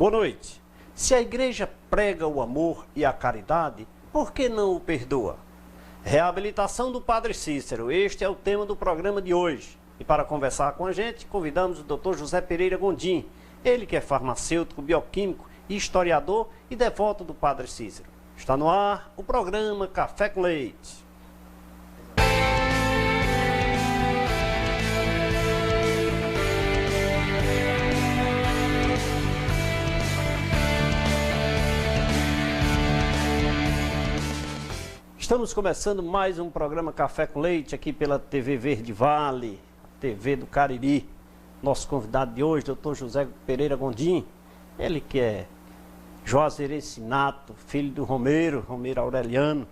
Boa noite. Se a igreja prega o amor e a caridade, por que não o perdoa? Reabilitação do Padre Cícero, este é o tema do programa de hoje. E para conversar com a gente, convidamos o Dr. José Pereira Gondim, ele que é farmacêutico, bioquímico, historiador e devoto do Padre Cícero. Está no ar o programa Café com Leite. Estamos começando mais um programa Café com Leite aqui pela TV Verde Vale, TV do Cariri. Nosso convidado de hoje, Dr. José Pereira Gondim, ele que é juazeirense nato, filho do Romero Aureliano,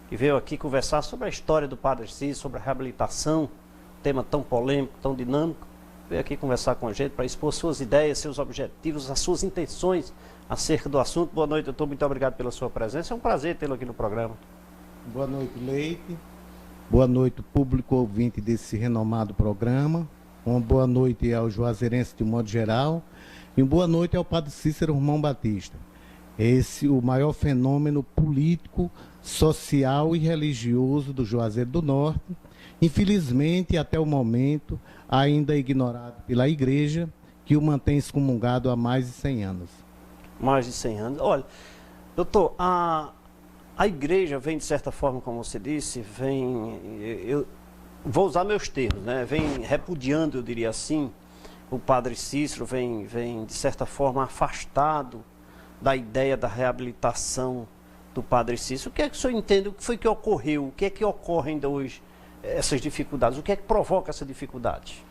que veio aqui conversar sobre a história do Padre Cícero, sobre a reabilitação, tema tão polêmico, tão dinâmico. Veio aqui conversar com a gente para expor suas ideias, seus objetivos, as suas intenções acerca do assunto. Boa noite, doutor, muito obrigado pela sua presença, é um prazer tê-lo aqui no programa. Boa noite, Leite. Boa noite, público ouvinte desse renomado programa. Uma boa noite ao juazeirense de um modo geral. E uma boa noite ao Padre Cícero Romão Batista. Esse o maior fenômeno político, social e religioso do Juazeiro do Norte. Infelizmente, até o momento, ainda ignorado pela Igreja, que o mantém excomungado há mais de 100 anos. Mais de 100 anos. Olha, doutor, a igreja vem, de certa forma, como você disse, eu vou usar meus termos, né? Vem repudiando, eu diria assim, o Padre Cícero, vem de certa forma, afastado da ideia da reabilitação do Padre Cícero. O que é que o senhor entende? O que foi que ocorreu? O que é que ocorre ainda hoje, essas dificuldades? O que é que provoca essa dificuldade?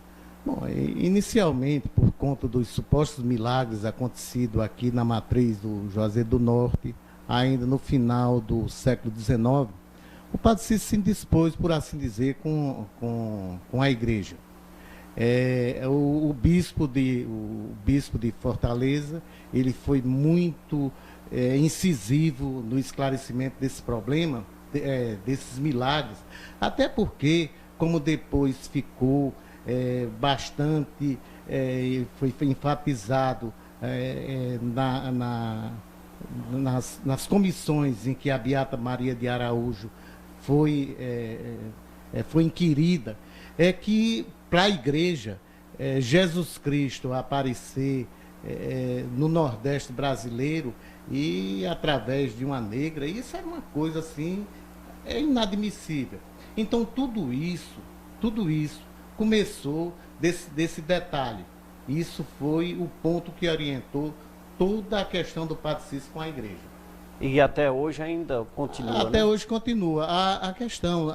Bom, inicialmente, por conta dos supostos milagres acontecidos aqui na matriz do Juazeiro do Norte, ainda no final do século XIX, o Padre Cícero se indispôs, por assim dizer, com a igreja. O bispo de Fortaleza, ele foi muito incisivo no esclarecimento desse problema, desses milagres, até porque, como depois ficou bastante, foi enfatizado nas comissões em que a Beata Maria de Araújo foi inquirida, é que para a igreja, Jesus Cristo aparecer no Nordeste brasileiro e através de uma negra, isso era uma coisa assim, inadmissível. Então tudo isso começou desse detalhe. Isso foi o ponto que orientou toda a questão do Padre Cícero com a igreja. E até hoje ainda continua, Até né? hoje continua. A questão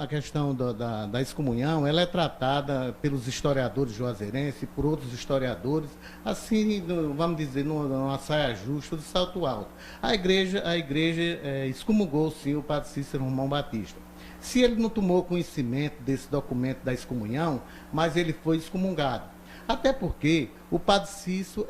da excomunhão, ela é tratada pelos historiadores juazeirenses e por outros historiadores, assim, vamos dizer, numa saia justa, de salto alto. A igreja excomungou, sim, o Padre Cícero Romão Batista. Se ele não tomou conhecimento desse documento da excomunhão, mas ele foi excomungado. Até porque o Padre Cícero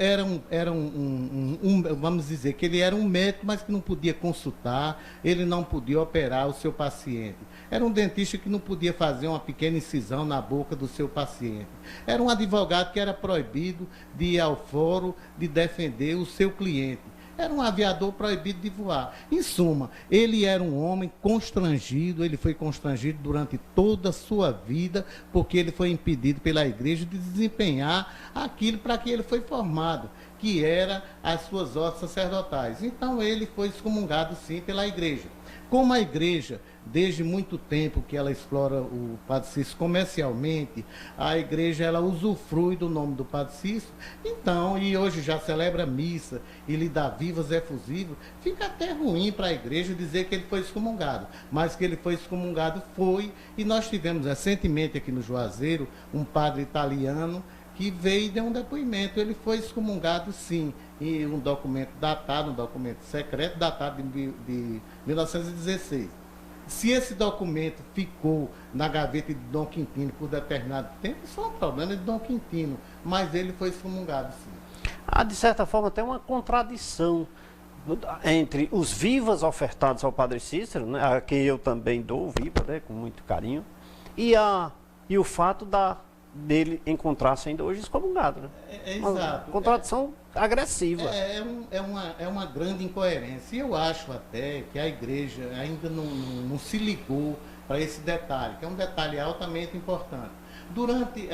vamos dizer que ele era um médico, mas que não podia consultar, ele não podia operar o seu paciente. Era um dentista que não podia fazer uma pequena incisão na boca do seu paciente. Era um advogado que era proibido de ir ao fórum, de defender o seu cliente. Era um aviador proibido de voar. Em suma, ele era um homem constrangido, ele foi constrangido durante toda a sua vida, porque ele foi impedido pela igreja de desempenhar aquilo para que ele foi formado, que era as suas ordens sacerdotais. Então ele foi excomungado, sim, pela igreja. Como a igreja, desde muito tempo que ela explora o Padre Cícero comercialmente, a igreja ela usufrui do nome do Padre Cícero, então, e hoje já celebra missa e lhe dá vivas efusivas, fica até ruim para a igreja dizer que ele foi excomungado, mas que ele foi excomungado foi, e nós tivemos recentemente aqui no Juazeiro um padre italiano que veio e deu um depoimento. Ele foi excomungado, sim, em um documento datado, um documento secreto, datado de 1916. Se esse documento ficou na gaveta de Dom Quintino por determinado tempo, isso é um problema de Dom Quintino, mas ele foi excomungado, sim. Há, de certa forma, até uma contradição entre os vivas ofertados ao Padre Cícero, né, a quem eu também dou viva, né, com muito carinho, e o fato dele encontrar-se ainda hoje excomungado, né? Exato. Contradição agressiva. É uma grande incoerência. E eu acho até que a igreja ainda não se ligou para esse detalhe, que é um detalhe altamente importante. Durante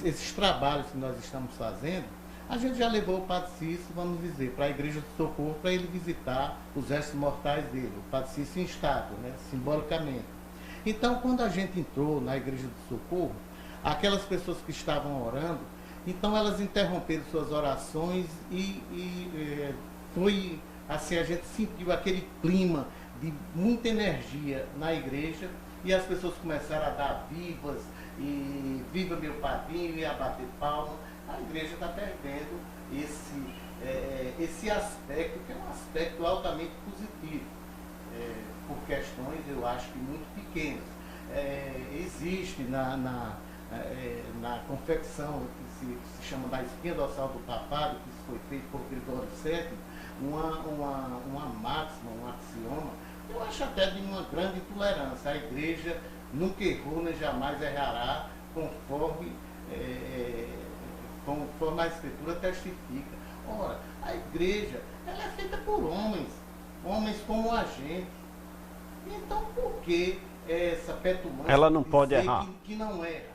esses trabalhos que nós estamos fazendo, a gente já levou o Padre Cícero, vamos dizer, para a Igreja do Socorro, para ele visitar os restos mortais dele, o Padre Cícero em estátua, né, simbolicamente. Então, quando a gente entrou na Igreja do Socorro, aquelas pessoas que estavam orando, então elas interromperam suas orações e foi assim, a gente sentiu aquele clima de muita energia na igreja e as pessoas começaram a dar vivas e viva meu padrinho e a bater palma. A igreja está perdendo esse aspecto, que é um aspecto altamente positivo, por questões, eu acho que muito pequenas. Existe na confecção, que se chama da espinha dorsal do papado, que isso foi feito por Gregório VII, uma máxima, um axioma, eu acho até de uma grande tolerância. A igreja nunca errou, nem jamais errará, conforme a Escritura testifica. Ora, a igreja, ela é feita por homens como a gente. Então, por que essa petulância? Ela não pode errar. Que não erra.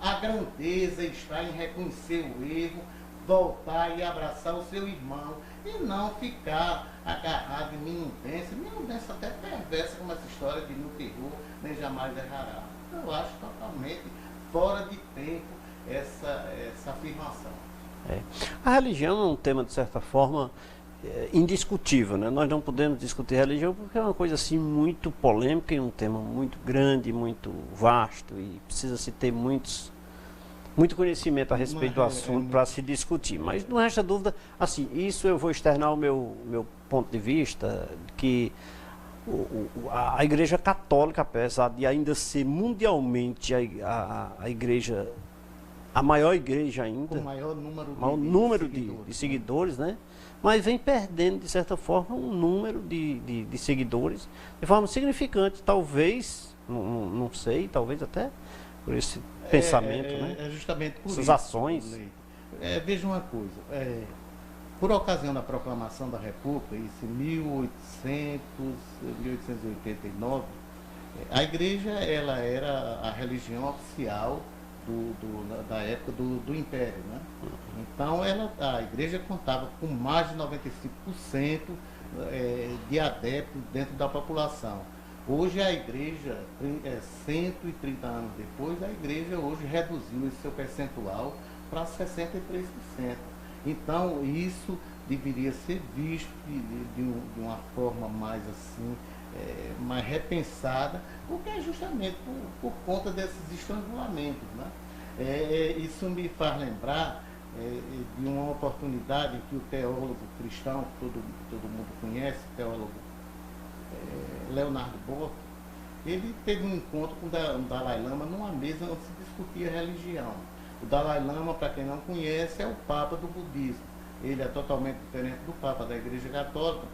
A grandeza está em reconhecer o erro, voltar e abraçar o seu irmão e não ficar agarrado em minudência até perversa, como essa história de no terror nem jamais errará. Eu acho totalmente fora de tempo essa afirmação. A religião é um tema, de certa forma, indiscutível, né? Nós não podemos discutir religião porque é uma coisa assim muito polêmica e um tema muito grande, muito vasto e precisa-se ter muito conhecimento a respeito do assunto para se discutir. Mas não resta dúvida, assim, isso eu vou externar o meu ponto de vista, que a Igreja Católica, apesar de ainda ser mundialmente a igreja, a maior igreja ainda, com o maior número de seguidores, né? Mas vem perdendo, de certa forma, um número de seguidores de forma significante, talvez, não sei, talvez até por esse pensamento, né? É justamente por essas isso, ações. Veja uma coisa, por ocasião da proclamação da República, isso em 1889, a igreja ela era a religião oficial da época do Império, né? Então a igreja contava com mais de 95% de adeptos dentro da população. Hoje a igreja, 130 anos depois, a igreja hoje reduziu esse seu percentual para 63%. Então isso deveria ser visto de uma forma mais assim, mais repensada, porque é justamente por conta desses estrangulamentos, né? Isso me faz lembrar de uma oportunidade em que o teólogo cristão, que todo mundo conhece, o teólogo Leonardo Boff, ele teve um encontro com o Dalai Lama numa mesa onde se discutia religião. O Dalai Lama, para quem não conhece, é o Papa do budismo. Ele é totalmente diferente do Papa da Igreja Católica,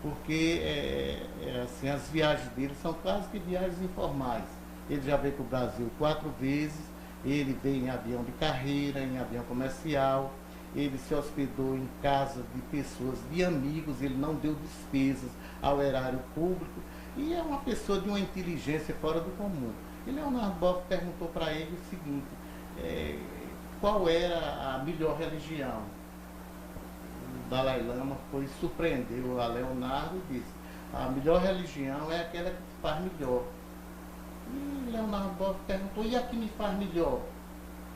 porque assim, as viagens dele são quase que viagens informais. Ele já veio para o Brasil 4 vezes, ele veio em avião de carreira, em avião comercial, ele se hospedou em casa de pessoas, de amigos, ele não deu despesas ao erário público, e é uma pessoa de uma inteligência fora do comum. E Leonardo Boff perguntou para ele o seguinte, qual era a melhor religião? O Dalai Lama surpreendeu a Leonardo e disse, a melhor religião é aquela que te faz melhor. E Leonardo Boff perguntou, e a que me faz melhor?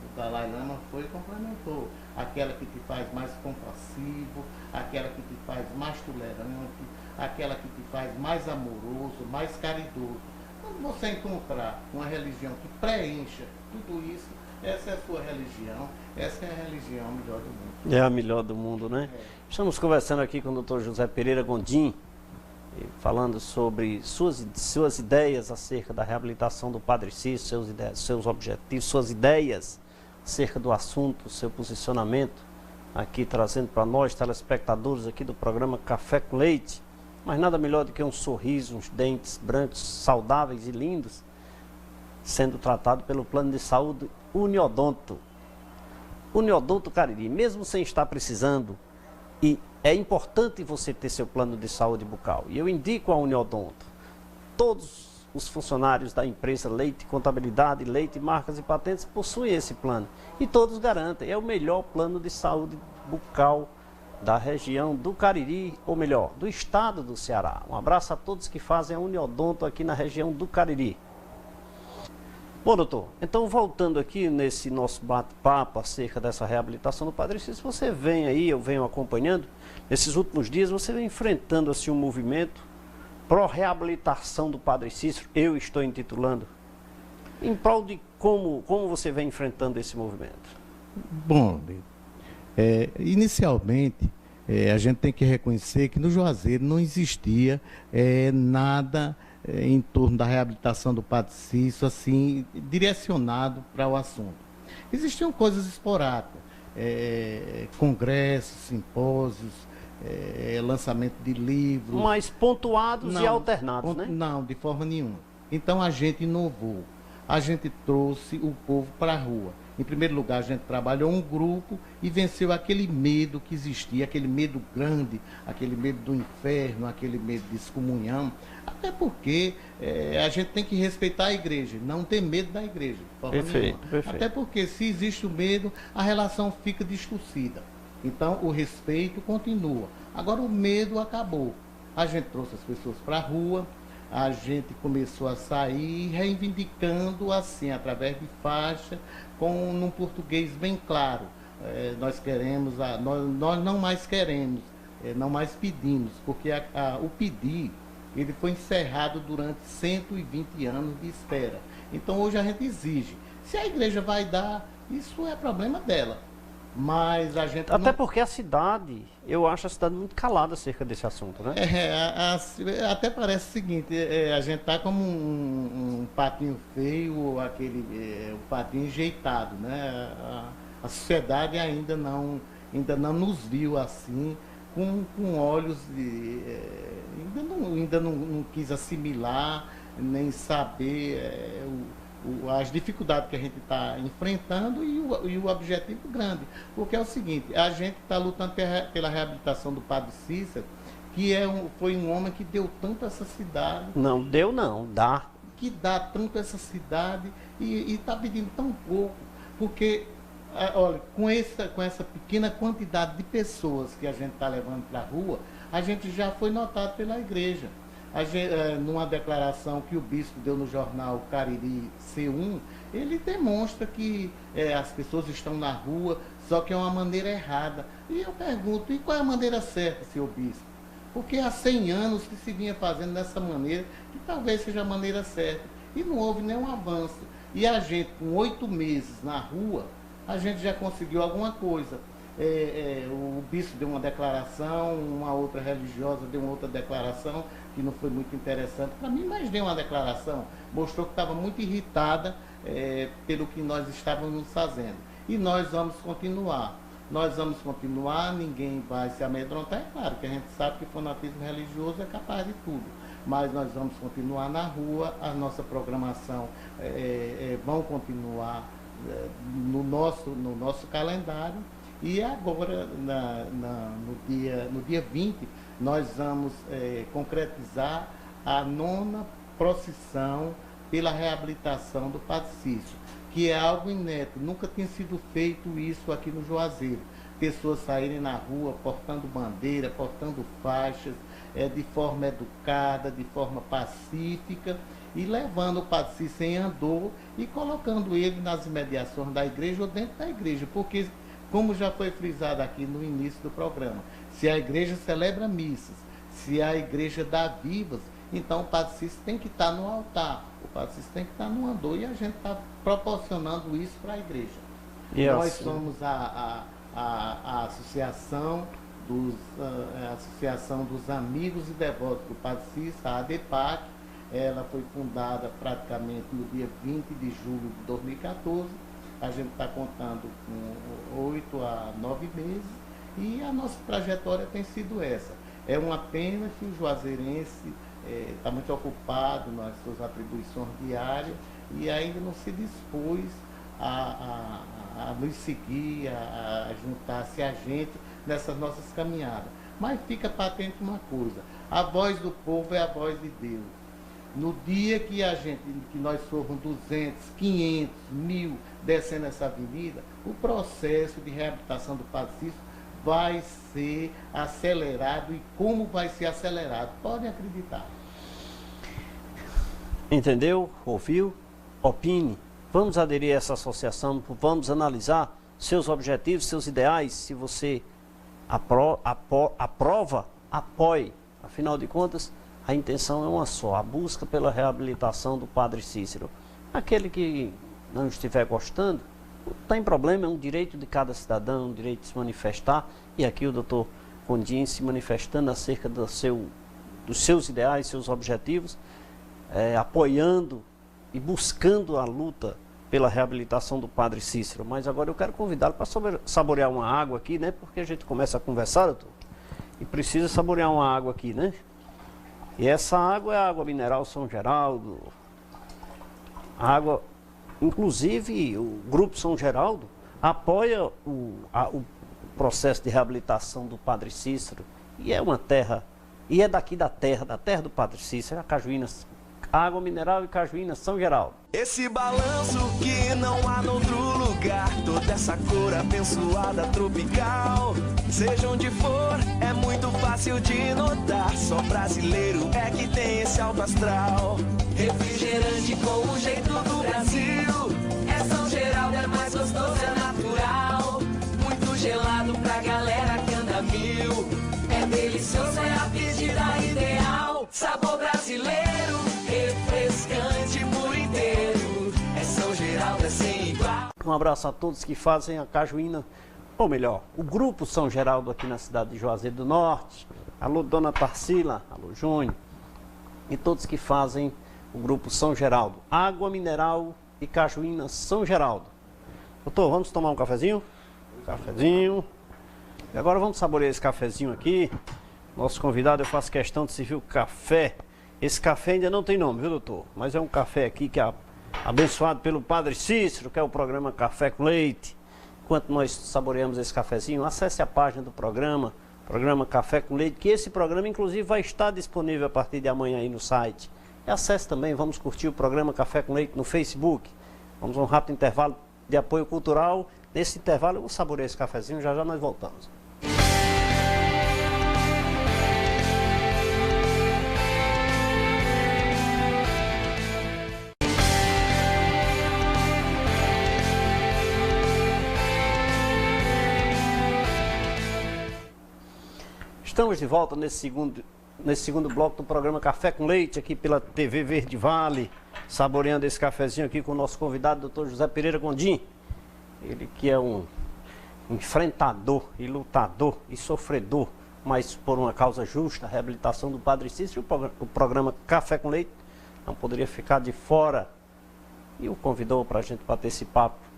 O Dalai Lama foi e complementou, aquela que te faz mais compassivo, aquela que te faz mais tolerante, aquela que te faz mais amoroso, mais caridoso. Quando você encontrar uma religião que preencha tudo isso, essa é a sua religião, essa é a religião melhor do mundo. É a melhor do mundo, né? Estamos conversando aqui com o Dr. José Pereira Gondim, falando sobre suas ideias acerca da reabilitação do Padre Cícero, seus objetivos, suas ideias acerca do assunto, seu posicionamento, aqui trazendo para nós, telespectadores aqui do programa Café com Leite. Mas nada melhor do que um sorriso, uns dentes brancos, saudáveis e lindos, sendo tratado pelo plano de saúde Uniodonto. Uniodonto Cariri, mesmo sem estar precisando, e é importante você ter seu plano de saúde bucal. E eu indico a Uniodonto. Todos os funcionários da empresa Leite Contabilidade, Leite Marcas e Patentes possuem esse plano. E todos garantem, é o melhor plano de saúde bucal da região do Cariri, ou melhor, do estado do Ceará. Um abraço a todos que fazem a Uniodonto aqui na região do Cariri. Bom, doutor, então voltando aqui nesse nosso bate-papo acerca dessa reabilitação do Padre Cícero, você vem aí, eu venho acompanhando, nesses últimos dias você vem enfrentando assim um movimento pró-reabilitação do Padre Cícero, eu estou intitulando, em prol de como você vem enfrentando esse movimento? Bom, inicialmente, a gente tem que reconhecer que no Juazeiro não existia nada em torno da reabilitação do Padre Cícero, assim, direcionado para o assunto. Existiam coisas esporádicas, congressos, simpósios, lançamento de livros. Mas pontuados e alternados, né? Não, de forma nenhuma. Então a gente inovou, a gente trouxe o povo para a rua. Em primeiro lugar, a gente trabalhou um grupo e venceu aquele medo que existia, aquele medo grande, aquele medo do inferno, aquele medo de excomunhão. Até porque a gente tem que respeitar a igreja, não ter medo da igreja. Perfeito. Até porque se existe o medo, a relação fica distorcida. Então, o respeito continua. Agora, o medo acabou. A gente trouxe as pessoas para a rua, a gente começou a sair reivindicando assim, através de faixa, num português bem claro. Nós queremos, nós não mais queremos, não mais pedimos, porque o pedir, ele foi encerrado durante 120 anos de espera. Então hoje a gente exige. Se a igreja vai dar, isso é problema dela. Mas a gente até porque a cidade, eu acho a cidade muito calada acerca desse assunto, né? Até parece o seguinte, a gente está como um patinho feio, o patinho enjeitado, né? A sociedade ainda não nos viu assim, com olhos de... ainda não quis assimilar, nem saber as dificuldades que a gente está enfrentando e o objetivo grande. Porque é o seguinte, a gente está lutando pela reabilitação do Padre Cícero, que foi um homem que deu tanto a essa cidade. Não, deu não, dá. Que dá tanto a essa cidade e está pedindo tão pouco. Porque, olha, com essa pequena quantidade de pessoas que a gente está levando para a rua, a gente já foi notado pela igreja. Numa declaração que o bispo deu no jornal Cariri C1, ele demonstra que as pessoas estão na rua, só que é uma maneira errada. E eu pergunto, e qual é a maneira certa, senhor bispo? Porque há 100 anos que se vinha fazendo dessa maneira, que talvez seja a maneira certa. E não houve nenhum avanço. E a gente, com 8 meses na rua, a gente já conseguiu alguma coisa. O bispo deu uma declaração, uma outra religiosa deu uma outra declaração, que não foi muito interessante para mim, mas deu uma declaração, mostrou que estava muito irritada pelo que nós estávamos fazendo. E nós vamos continuar. Ninguém vai se amedrontar. É claro que a gente sabe que o fanatismo religioso é capaz de tudo, mas nós vamos continuar na rua, a nossa programação vão continuar no nosso calendário. E agora, no dia 20, nós vamos concretizar a 9ª procissão pela reabilitação do Padre Cícero, que é algo inédito. Nunca tinha sido feito isso aqui no Juazeiro. Pessoas saírem na rua portando bandeira, portando faixas, de forma educada, de forma pacífica, e levando o Padre Cícero em andor e colocando ele nas imediações da igreja ou dentro da igreja, porque, como já foi frisado aqui no início do programa, se a igreja celebra missas, se a igreja dá vivas, então o Padre Cícero tem que estar no altar, o Padre Cícero tem que estar no andor, e a gente está proporcionando isso para a igreja. Nós somos a associação dos amigos e devotos do Padre Cícero, a ADEPAC. Ela foi fundada praticamente no dia 20 de julho de 2014. A gente está contando com 8 a 9 meses e a nossa trajetória tem sido essa. É uma pena que o juazeirense está muito ocupado nas suas atribuições diárias e ainda não se dispôs a nos seguir, a juntar-se a gente nessas nossas caminhadas. Mas fica patente uma coisa, a voz do povo é a voz de Deus. No dia que nós formos 200, 500, 1000 descendo essa avenida, o processo de reabilitação do Padre Cícero vai ser acelerado. E como vai ser acelerado? Podem acreditar. Entendeu? Ouviu? Opine. Vamos aderir a essa associação, vamos analisar seus objetivos, seus ideais. Se você aprova, apoie. Afinal de contas, a intenção é uma só, a busca pela reabilitação do Padre Cícero. Aquele que não estiver gostando, não tem problema, é um direito de cada cidadão, um direito de se manifestar. E aqui o doutor Gondim se manifestando acerca dos seus ideais, seus objetivos, apoiando e buscando a luta pela reabilitação do Padre Cícero. Mas agora eu quero convidá-lo para saborear uma água aqui, né? Porque a gente começa a conversar, doutor, e precisa saborear uma água aqui, né? E essa água é a água mineral São Geraldo. A água, inclusive, o Grupo São Geraldo apoia o processo de reabilitação do Padre Cícero. E é uma terra, e é daqui da terra do Padre Cícero, a Cajuínas, água mineral e Cajuínas São Geraldo. Esse balanço que não há noutro lugar, toda essa cor abençoada tropical, seja onde for, é muito fácil de notar, só brasileiro é que tem esse alto astral. Refrigerante com o jeito do Brasil, é São Geraldo, é mais gostoso, é natural, muito gelado pra galera que anda mil, é delicioso, é a pedida ideal, sabor brasileiro, refrescante por inteiro, é São Geraldo, é sem igual. Um abraço a todos que fazem a Cajuína, ou melhor, o Grupo São Geraldo aqui na cidade de Juazeiro do Norte. Alô, dona Tarsila, alô, Júnior, e todos que fazem o Grupo São Geraldo. Água mineral e Cajuína São Geraldo. Doutor, vamos tomar um cafezinho? Cafezinho. E agora vamos saborear esse cafezinho aqui. Nosso convidado, eu faço questão de servir o café. Esse café ainda não tem nome, viu, doutor? Mas é um café aqui que é abençoado pelo Padre Cícero, que é o programa Café com Leite. Enquanto nós saboreamos esse cafezinho, acesse a página do programa Café com Leite, que esse programa, inclusive, vai estar disponível a partir de amanhã aí no site. E acesse também, vamos curtir o programa Café com Leite no Facebook. Vamos a um rápido intervalo de apoio cultural. Nesse intervalo eu vou saborear esse cafezinho, já já nós voltamos. Estamos de volta nesse segundo bloco do programa Café com Leite, aqui pela TV Verde Vale, saboreando esse cafezinho aqui com o nosso convidado, doutor José Pereira Gondim. Ele que é um enfrentador e lutador e sofredor, mas por uma causa justa, a reabilitação do Padre Cícero. O programa Café com Leite não poderia ficar de fora. E o convidou para a gente bater esse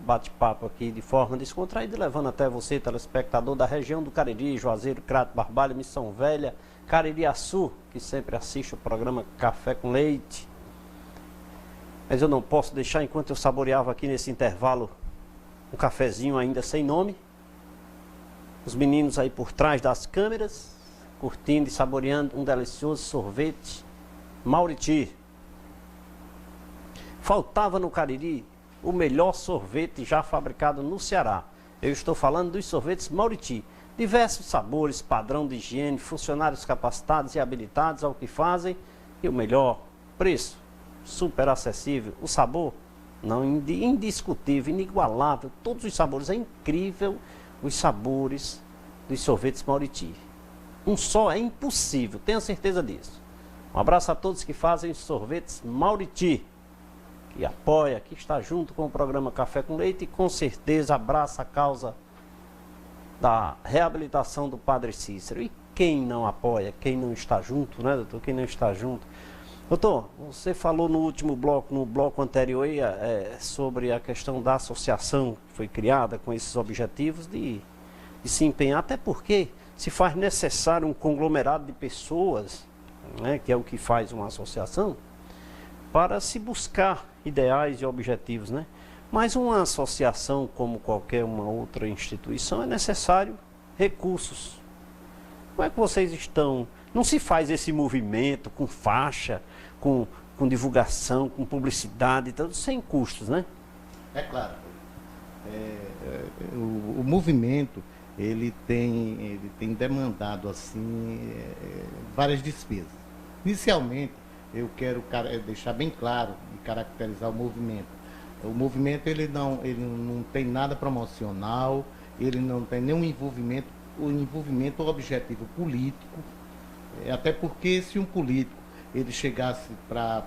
bate-papo aqui de forma descontraída, levando até você, telespectador da região do Cariri, Juazeiro, Crato, Barbalha, Missão Velha, Caririaçu, que sempre assiste o programa Café com Leite. Mas eu não posso deixar, enquanto eu saboreava aqui nesse intervalo um cafezinho ainda sem nome, os meninos aí por trás das câmeras, curtindo e saboreando um delicioso sorvete Mauriti. Faltava no Cariri o melhor sorvete já fabricado no Ceará. Eu estou falando dos sorvetes Mauriti. Diversos sabores, padrão de higiene, funcionários capacitados e habilitados ao que fazem. E o melhor, preço, super acessível. O sabor, não indiscutível, inigualável. Todos os sabores, é incrível os sabores dos sorvetes Mauriti. Um só é impossível, tenha certeza disso. Um abraço a todos que fazem os sorvetes Mauriti, que apoia, que está junto com o programa Café com Leite e com certeza abraça a causa da reabilitação do Padre Cícero. E quem não apoia, quem não está junto, né, doutor? Quem não está junto. Doutor, você falou no último bloco, no bloco anterior, sobre a questão da associação que foi criada com esses objetivos de se empenhar, até porque se faz necessário um conglomerado de pessoas, né, que é o que faz uma associação, para se buscar ideais e objetivos, né? Mas uma associação, como qualquer uma outra instituição, é necessário recursos. Como é que vocês estão? Não se faz esse movimento com faixa, com divulgação, com publicidade, tudo sem custos, né? É claro. O movimento ele tem demandado assim várias despesas. Inicialmente, eu quero deixar bem claro e caracterizar o movimento. O movimento ele não tem nada promocional, ele não tem nenhum envolvimento ou objetivo político, até porque se um político ele chegasse para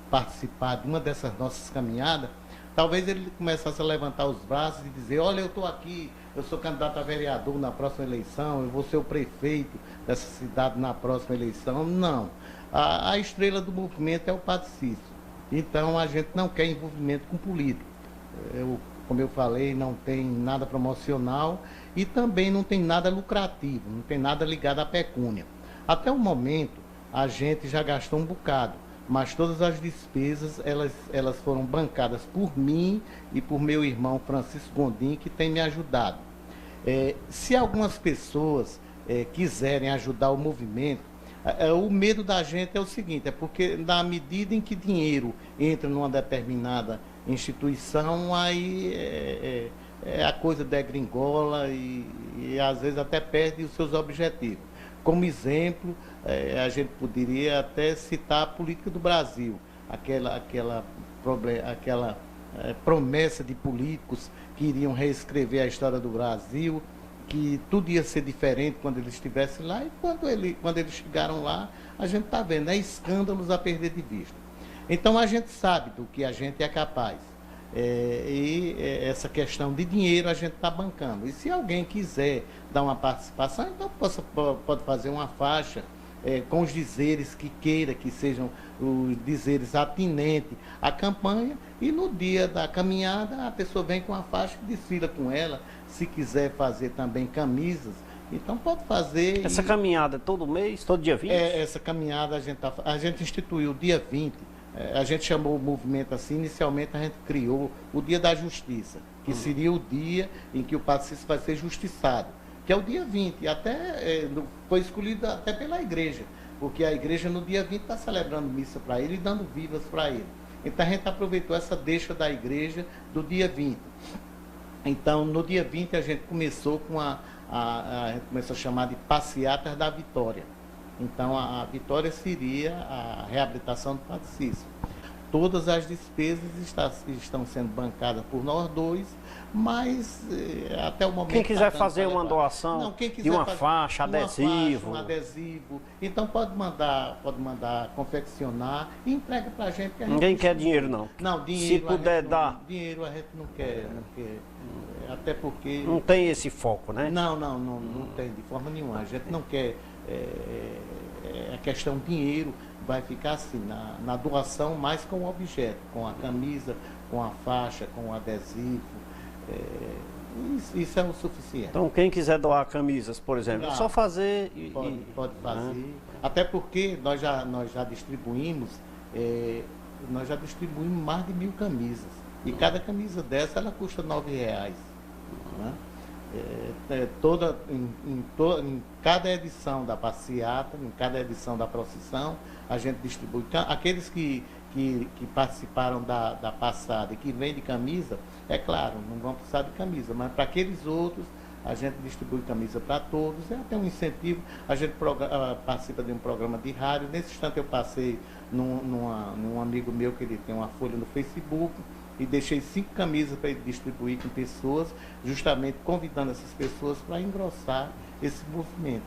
participar de uma dessas nossas caminhadas, talvez ele começasse a levantar os braços e dizer, olha, eu estou aqui, eu sou candidato a vereador na próxima eleição, eu vou ser o prefeito dessa cidade na próxima eleição. Não. A estrela do movimento é o Padre Cícero. Então, a gente não quer envolvimento com político. Como eu falei, não tem nada promocional e também não tem nada lucrativo, não tem nada ligado à pecúnia. Até o momento, a gente já gastou um bocado, mas todas as despesas, elas foram bancadas por mim e por meu irmão Francisco Gondim, que tem me ajudado. Se algumas pessoas quiserem ajudar o movimento, o medo da gente é o seguinte, é porque na medida em que dinheiro entra numa determinada instituição, aí a coisa degringola e às vezes até perde os seus objetivos. Como exemplo, a gente poderia até citar a política do Brasil, aquela promessa de políticos que iriam reescrever a história do Brasil, que tudo ia ser diferente quando eles estivessem lá, e quando eles chegaram lá, a gente está vendo, escândalos a perder de vista. Então a gente sabe do que a gente é capaz. Essa questão de dinheiro a gente está bancando. E se alguém quiser dar uma participação, então pode fazer uma faixa com os dizeres que queira, que sejam os dizeres atinentes à campanha, e no dia da caminhada a pessoa vem com a faixa e desfila com ela. Se quiser fazer também camisas, então pode fazer. Essa caminhada todo mês, todo dia 20? Essa caminhada a gente instituiu dia 20. A gente chamou o movimento assim, inicialmente a gente criou o Dia da Justiça, que seria o dia em que o Padre Cícero vai ser justiçado, que é o dia 20, e até foi escolhido até pela igreja, porque a igreja no dia 20 está celebrando missa para ele e dando vivas para ele. Então a gente aproveitou essa deixa da igreja do dia 20. Então no dia 20 a gente começou com a gente começou a chamar de Passeatas da Vitória. Então, a vitória seria a reabilitação do Padre Cícero. Todas as despesas estão sendo bancadas por nós dois, mas até o momento... Quem quiser fazer uma doação de uma faixa, adesivo... Um adesivo, então pode mandar confeccionar e entrega para a gente. Ninguém quer dinheiro, não. Não, dinheiro... Se puder dar... Dinheiro a gente não quer, até porque... Não tem esse foco, né? Não tem, de forma nenhuma. A gente não quer... a questão dinheiro vai ficar assim, na doação, mais com o objeto, com a camisa, com a faixa, com o adesivo. Isso é o suficiente. Então, quem quiser doar camisas, por exemplo, é só fazer pode fazer. Até porque nós já distribuímos mais de 1000 camisas. E cada camisa dessa, ela custa R$9. Né? Em cada edição da passeata, em cada edição da procissão, a gente distribui. Aqueles que participaram da passada e que vêm de camisa, é claro, não vão precisar de camisa, mas para aqueles outros, a gente distribui camisa para todos, é até um incentivo. A gente participa de um programa de rádio. Nesse instante eu passei num amigo meu que ele tem uma folha no Facebook, e deixei 5 camisas para ele distribuir com pessoas, justamente convidando essas pessoas para engrossar esse movimento.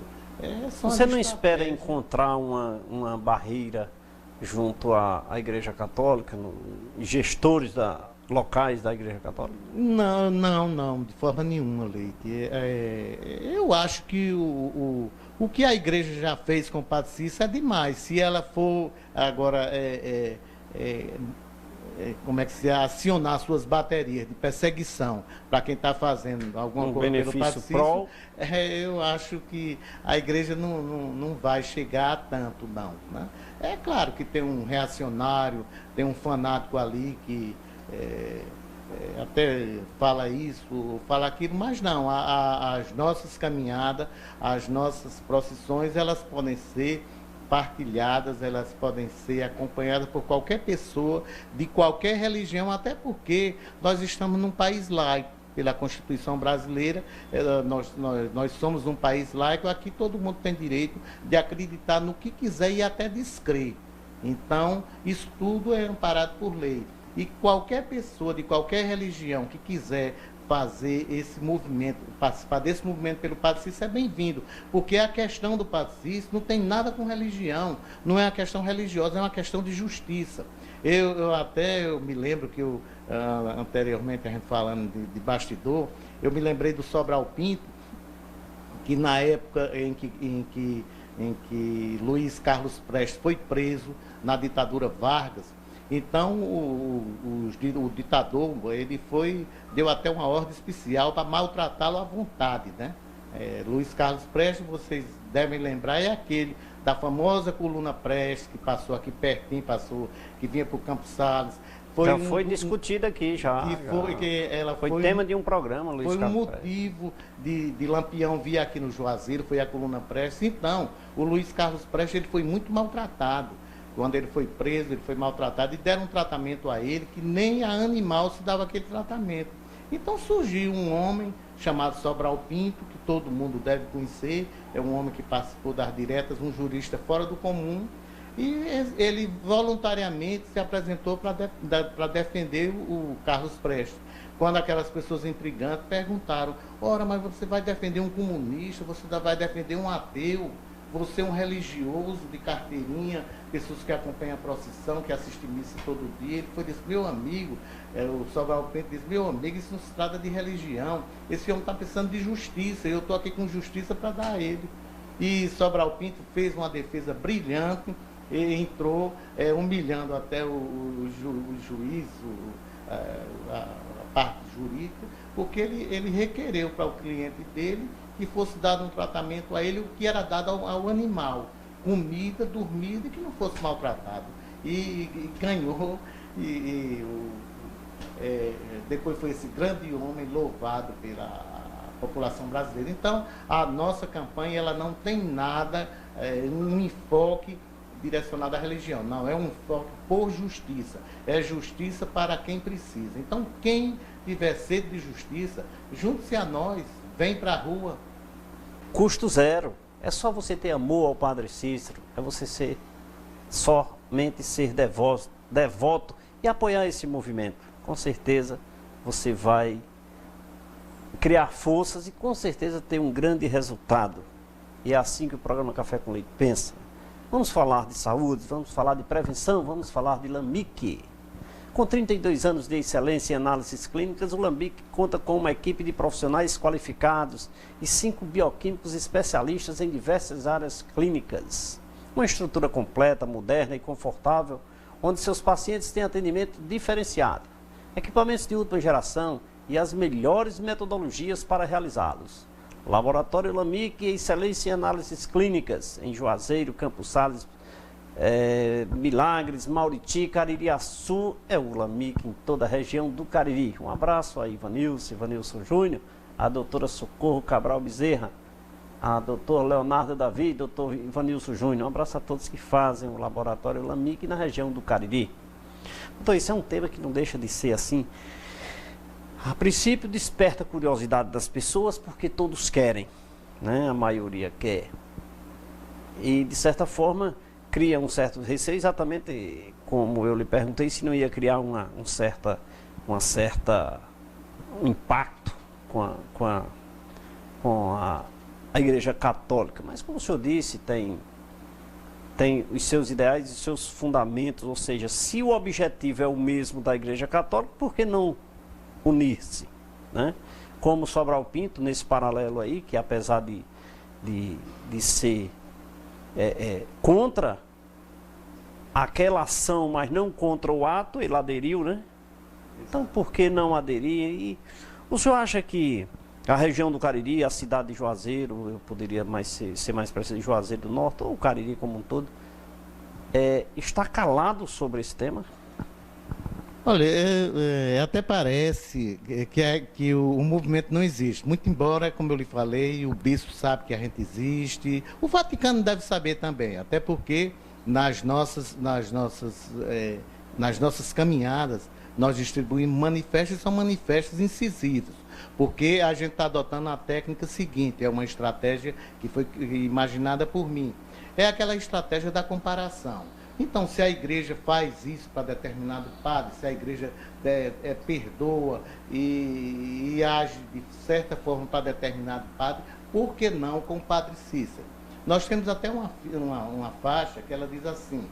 Você não espera encontrar uma barreira junto à Igreja Católica, gestores locais da Igreja Católica? Não, de forma nenhuma, Leite. Eu acho que o que a Igreja já fez com o Padre Cícero é demais. Se ela for agora como é que se acionar suas baterias de perseguição para quem está fazendo alguma coisa pelo patrocínio, eu acho que a igreja não vai chegar a tanto, não. Né? É claro que tem um reacionário, tem um fanático ali que até fala isso, fala aquilo, mas não, as nossas caminhadas, as nossas procissões, elas podem ser partilhadas, elas podem ser acompanhadas por qualquer pessoa, de qualquer religião, até porque nós estamos num país laico, pela Constituição brasileira, nós somos um país laico, aqui todo mundo tem direito de acreditar no que quiser e até descrer. Então, isso tudo é amparado por lei. E qualquer pessoa de qualquer religião que quiser fazer esse movimento, participar desse movimento pelo Padre Cícero é bem-vindo, porque a questão do Padre Cícero não tem nada com religião, não é uma questão religiosa, é uma questão de justiça. Eu me lembro que anteriormente a gente falando de bastidor, eu me lembrei do Sobral Pinto, que na época em que Luiz Carlos Prestes foi preso na ditadura Vargas. Então, o ditador, ele deu até uma ordem especial para maltratá-lo à vontade, né? Luiz Carlos Prestes, vocês devem lembrar, é aquele da famosa coluna Prestes, que passou aqui pertinho, que vinha para o Campos Salles. Foi discutida aqui já. Foi tema de um programa, Luiz Carlos. Foi um Prestes. motivo de Lampião vir aqui no Juazeiro, foi a coluna Prestes. Então, o Luiz Carlos Prestes, ele foi muito maltratado. Quando ele foi preso, ele foi maltratado e deram um tratamento a ele que nem a animal se dava aquele tratamento. Então surgiu um homem chamado Sobral Pinto, que todo mundo deve conhecer, é um homem que participou das diretas, um jurista fora do comum, e ele voluntariamente se apresentou para defender o Carlos Prestes. Quando aquelas pessoas intrigantes perguntaram, ora, mas você vai defender um comunista, você vai defender um ateu, você é um religioso de carteirinha, pessoas que acompanham a procissão, que assistem missa todo dia. Ele disse, meu amigo, o Sobral Pinto disse, meu amigo, isso não se trata de religião. Esse homem está pensando de justiça, eu estou aqui com justiça para dar a ele. E Sobral Pinto fez uma defesa brilhante, e entrou humilhando até o juiz, a parte jurídica, porque ele requereu para o cliente dele que fosse dado um tratamento a ele, o que era dado ao animal, comida, dormida, e que não fosse maltratado. E ganhou, depois foi esse grande homem louvado pela população brasileira. Então, a nossa campanha, ela não tem nada, um enfoque direcionado à religião, não, é um enfoque por justiça, é justiça para quem precisa. Então, quem tiver sede de justiça, junte-se a nós, vem para a rua. Custo zero. É só você ter amor ao Padre Cícero. É você somente ser devoto e apoiar esse movimento. Com certeza você vai criar forças e com certeza ter um grande resultado. E é assim que o programa Café com Leite pensa. Vamos falar de saúde, vamos falar de prevenção, vamos falar de Lambique. Com 32 anos de excelência em análises clínicas, o Lambique conta com uma equipe de profissionais qualificados e 5 bioquímicos especialistas em diversas áreas clínicas. Uma estrutura completa, moderna e confortável, onde seus pacientes têm atendimento diferenciado, equipamentos de última geração e as melhores metodologias para realizá-los. Laboratório Lambique, excelência em análises clínicas, em Juazeiro, Campos Salles, Milagres, Mauriti, Caririaçu, é o Lambique em toda a região do Cariri. Um abraço a Ivanilson Júnior, a doutora Socorro Cabral Bezerra, a doutora Leonardo Davi, doutor Ivanilson Júnior. Um abraço a todos que fazem o Laboratório Lambique na região do Cariri. Então, isso é um tema que não deixa de ser assim. A princípio desperta a curiosidade das pessoas porque todos querem, né? A maioria quer. E de certa forma cria um certo receio, exatamente como eu lhe perguntei se não ia criar um impacto com a Igreja Católica. Mas como o senhor disse, tem os seus ideais e seus fundamentos, ou seja, se o objetivo é o mesmo da Igreja Católica, por que não unir-se, né? Como Sobral Pinto, nesse paralelo aí, que apesar de ser contra aquela ação, mas não contra o ato, ele aderiu, né? Então, por que não aderir? E o senhor acha que a região do Cariri, a cidade de Juazeiro, eu poderia ser mais preciso, de Juazeiro do Norte, ou o Cariri como um todo, está calado sobre esse tema? Olha, até parece que o movimento não existe. Muito embora, como eu lhe falei, o bispo sabe que a gente existe. O Vaticano deve saber também, até porque nas nossas caminhadas nós distribuímos manifestos, e são manifestos incisivos. Porque a gente está adotando a técnica seguinte, é uma estratégia que foi imaginada por mim. É aquela estratégia da comparação. Então, se a igreja faz isso para determinado padre, se a igreja perdoa e age de certa forma para determinado padre, por que não com o padre Cícero? Nós temos até uma faixa que ela diz assim,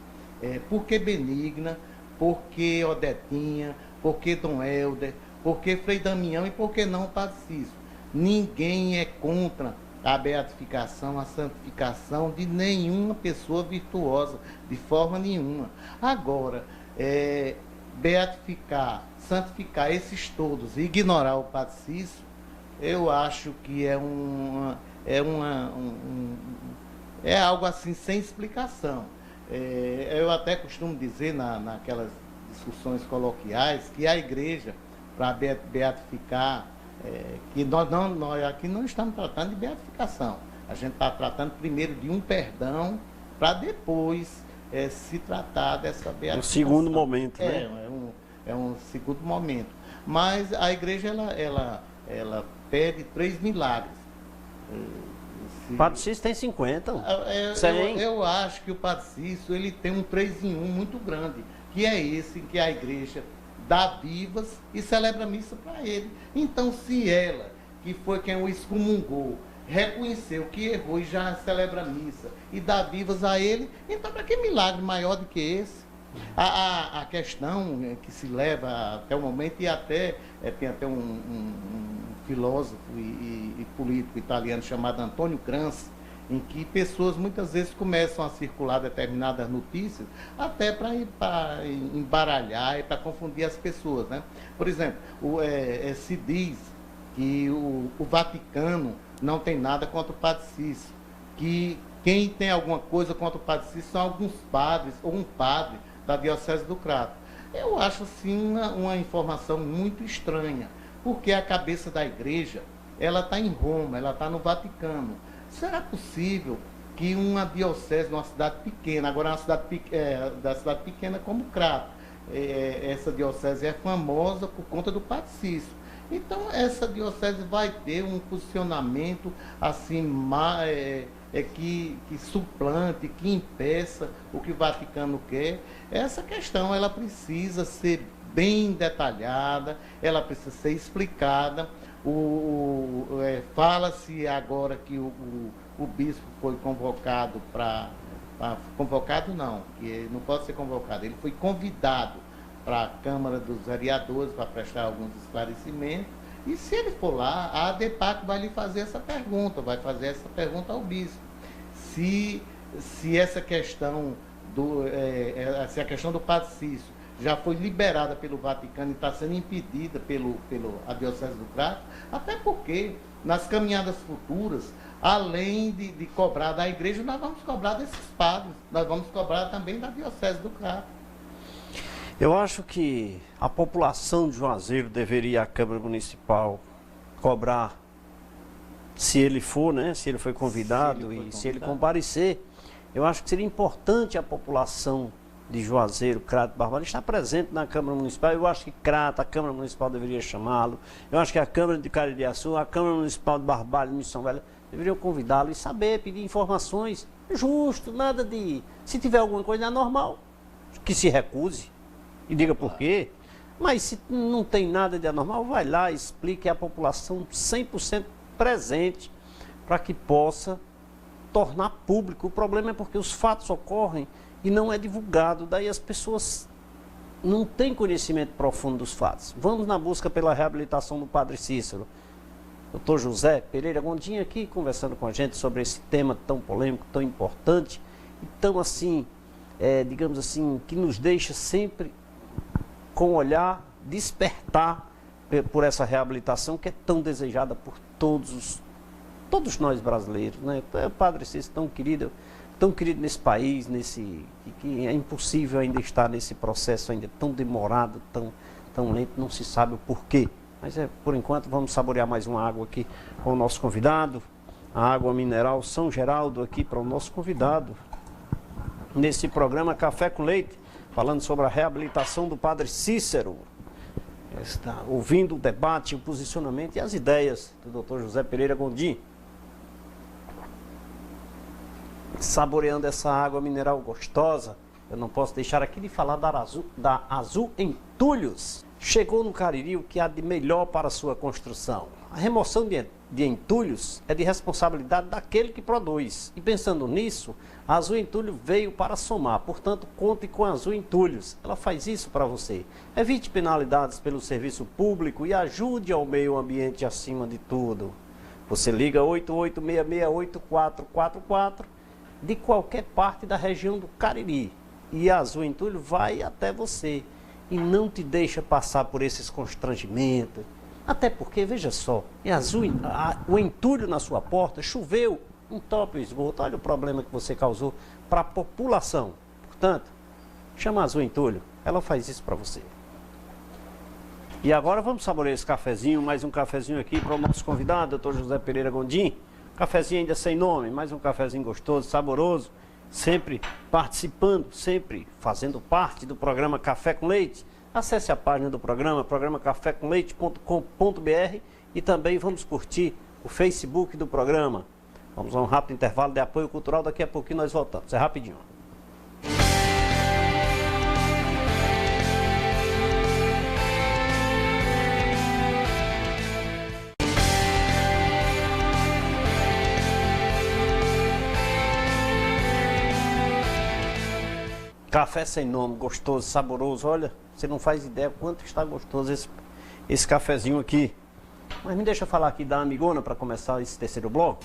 por que Benigna, por que Odetinha, por que Dom Helder, por que Frei Damião e por que não o padre Cícero? Ninguém é contra a beatificação, a santificação de nenhuma pessoa virtuosa, de forma nenhuma. Agora, beatificar, santificar esses todos e ignorar o padre Cícero, eu acho que é algo assim sem explicação. Eu até costumo dizer naquelas discussões coloquiais que a igreja, para beatificar, que nós aqui não estamos tratando de beatificação. A gente está tratando primeiro de um perdão para depois se tratar dessa beatificação. Um segundo momento, né? É um segundo momento. Mas a igreja, ela pede 3 milagres. O Padre Cícero tem 50. Eu acho que o Padre Cícero, ele tem um 3 em 1 muito grande, que é esse em que a igreja dá vivas e celebra a missa para ele. Então, se ela, que foi quem o excomungou, reconheceu que errou e já celebra a missa e dá vivas a ele, então para que milagre maior do que esse? A questão que se leva até o momento, e até tem até um filósofo e político italiano chamado Antônio Gramsci, em que pessoas muitas vezes começam a circular determinadas notícias até para embaralhar e para confundir as pessoas, né? Por exemplo, se diz que o Vaticano não tem nada contra o Padre Cícero, que quem tem alguma coisa contra o Padre Cícero são alguns padres ou um padre da Diocese do Crato. Eu acho assim uma informação muito estranha, porque a cabeça da igreja, ela está em Roma, ela está no Vaticano. Será possível que uma diocese numa cidade pequena, agora uma cidade da cidade pequena como Crato, essa diocese é famosa por conta do Padre Cícero. Então essa diocese vai ter um posicionamento assim que suplante, que impeça o que o Vaticano quer. Essa questão ela precisa ser bem detalhada, ela precisa ser explicada. Fala-se agora que o bispo foi convocado convocado não, que ele não pode ser convocado, ele foi convidado para a Câmara dos Vereadores para prestar alguns esclarecimentos, e se ele for lá, a ADEPAC vai lhe fazer essa pergunta, ao bispo, se essa questão se a questão do Padre Cícero já foi liberada pelo Vaticano e está sendo impedida a Diocese do Crato, até porque nas caminhadas futuras, além de cobrar da igreja, nós vamos cobrar desses padres, nós vamos cobrar também da Diocese do Crato. Eu acho que a população de Juazeiro deveria, a Câmara Municipal, cobrar, se ele for, né, se ele foi convidado se ele comparecer. Eu acho que seria importante a população de Juazeiro, Crato, Barbalha, estar presente na Câmara Municipal. Eu acho que Crato, a Câmara Municipal deveria chamá-lo. Eu acho que a Câmara de Caririaçu, a Câmara Municipal de Barbalha e Missão Velha deveriam convidá-lo e saber, pedir informações. Justo, nada de... Se tiver alguma coisa anormal, que se recuse e diga por quê. Mas se não tem nada de anormal, vai lá e explique à população 100% presente para que possa tornar público. O problema é porque os fatos ocorrem e não é divulgado, daí as pessoas não têm conhecimento profundo dos fatos. Vamos na busca pela reabilitação do Padre Cícero. Dr. José Pereira Gondim aqui conversando com a gente sobre esse tema tão polêmico, tão importante e tão assim digamos assim, que nos deixa sempre com o olhar despertar por essa reabilitação que é tão desejada por todos nós brasileiros, né? O Padre Cícero tão querido nesse país, que é impossível ainda estar nesse processo ainda tão demorado, tão lento, não se sabe o porquê. Mas por enquanto vamos saborear mais uma água aqui com o nosso convidado, a água mineral São Geraldo aqui para o nosso convidado, nesse programa Café com Leite, falando sobre a reabilitação do Padre Cícero. Está ouvindo o debate, o posicionamento e as ideias do Dr. José Pereira Gondim. Saboreando essa água mineral gostosa, eu não posso deixar aqui de falar da Azul Entulhos. Chegou no Cariri o que há de melhor para a sua construção. A remoção de entulhos é de responsabilidade daquele que produz. E pensando nisso, a Azul Entulho veio para somar. Portanto, conte com a Azul Entulhos. Ela faz isso para você. Evite penalidades pelo serviço público e ajude ao meio ambiente acima de tudo. Você liga 88668444 de qualquer parte da região do Cariri. E a Azul Entulho vai até você. E não te deixa passar por esses constrangimentos. Até porque, veja só, o entulho na sua porta, choveu, entope o esgoto. Olha o problema que você causou para a população. Portanto, chama a Azul Entulho, ela faz isso para você. E agora vamos saborear esse cafezinho, mais um cafezinho aqui para o nosso convidado, Dr. José Pereira Gondim. Cafezinho ainda sem nome, mais um cafezinho gostoso, saboroso. Sempre participando, sempre fazendo parte do programa Café com Leite. Acesse a página do programa, programacafécomleite.com.br, e também vamos curtir o Facebook do programa. Vamos a um rápido intervalo de apoio cultural, daqui a pouquinho nós voltamos. É rapidinho. Café sem nome, gostoso, saboroso. Olha, você não faz ideia quanto está gostoso esse cafezinho aqui. Mas me deixa falar aqui da Amigona para começar esse terceiro bloco.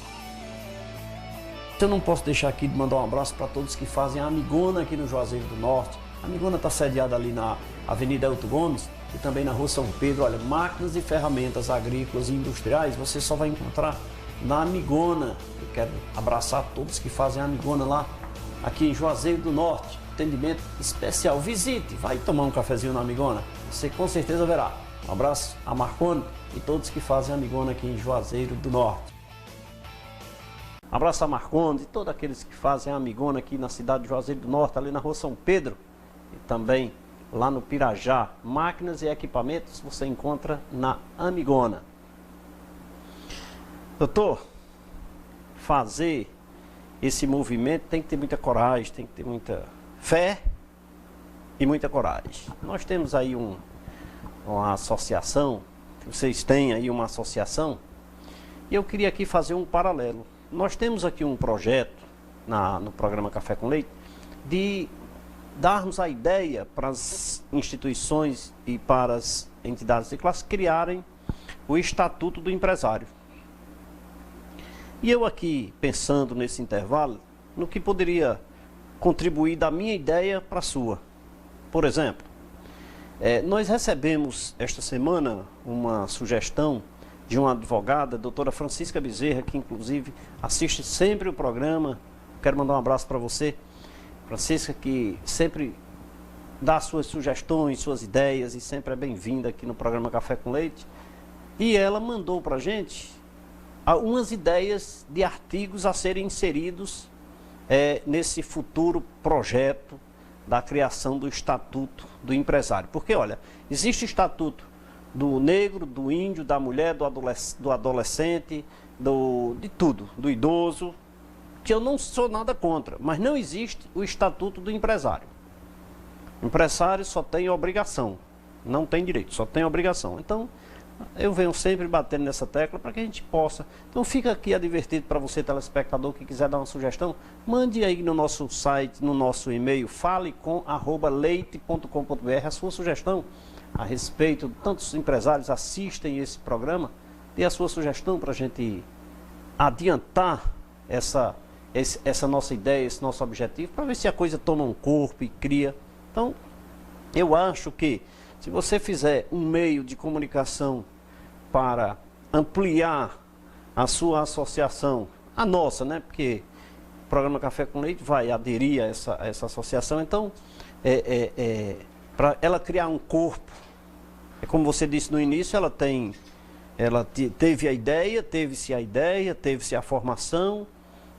Eu não posso deixar aqui de mandar um abraço para todos que fazem a Amigona aqui no Juazeiro do Norte. A Amigona está sediada ali na Avenida Elton Gomes e também na Rua São Pedro. Olha, máquinas e ferramentas agrícolas e industriais você só vai encontrar na Amigona. Eu quero abraçar todos que fazem a Amigona lá, aqui em Juazeiro do Norte. Atendimento especial. Visite, vai tomar um cafezinho na Amigona, você com certeza verá. Um abraço a Marconi e todos que fazem a Amigona aqui em Juazeiro do Norte. Um abraço a Marconi e todos aqueles que fazem a Amigona aqui na cidade de Juazeiro do Norte, ali na Rua São Pedro e também lá no Pirajá. Máquinas e equipamentos você encontra na Amigona. Doutor, fazer esse movimento tem que ter muita coragem, tem que ter muita fé e muita coragem. Nós temos aí uma associação, vocês têm aí uma associação, e eu queria aqui fazer um paralelo. Nós temos aqui um projeto no programa Café com Leite de darmos a ideia para as instituições e para as entidades de classe criarem o Estatuto do Empresário. E eu aqui, pensando nesse intervalo, no que poderia contribuir da minha ideia para a sua. Por exemplo, nós recebemos esta semana uma sugestão de uma advogada, a doutora Francisca Bezerra, que inclusive assiste sempre o programa. Quero mandar um abraço para você, Francisca, que sempre dá suas sugestões, suas ideias e sempre é bem-vinda aqui no programa Café com Leite. E ela mandou para a gente algumas ideias de artigos a serem inseridos nesse futuro projeto da criação do Estatuto do Empresário. Porque, olha, existe o Estatuto do negro, do índio, da mulher, do adolescente, de tudo, do idoso, que eu não sou nada contra, mas não existe o Estatuto do Empresário. O empresário só tem obrigação, não tem direito, só tem obrigação. Então, eu venho sempre batendo nessa tecla para que a gente possa. Então fica aqui advertido para você, telespectador, que quiser dar uma sugestão, mande aí no nosso site, no nosso e-mail, falecom@leite.com.br a sua sugestão a respeito. Tantos empresários assistem esse programa, dê a sua sugestão para a gente adiantar essa nossa ideia, esse nosso objetivo, para ver se a coisa toma um corpo e cria. Então, eu acho que se você fizer um meio de comunicação para ampliar a sua associação, a nossa, né? Porque o programa Café com Leite vai aderir a essa associação, então, para ela criar um corpo, como você disse no início, ela teve a ideia, teve-se a formação,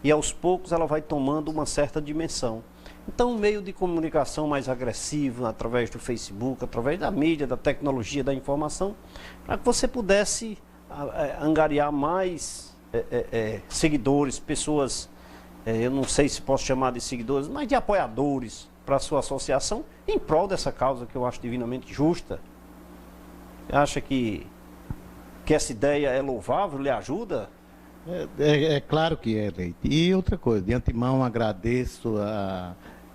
e aos poucos ela vai tomando uma certa dimensão. Então, um meio de comunicação mais agressivo, através do Facebook, através da mídia, da tecnologia, da informação, para que você pudesse angariar mais seguidores, pessoas, eu não sei se posso chamar de seguidores, mas de apoiadores para a sua associação, em prol dessa causa que eu acho divinamente justa. Você acha que essa ideia é louvável, lhe ajuda? É claro que é, Leite. E outra coisa, de antemão agradeço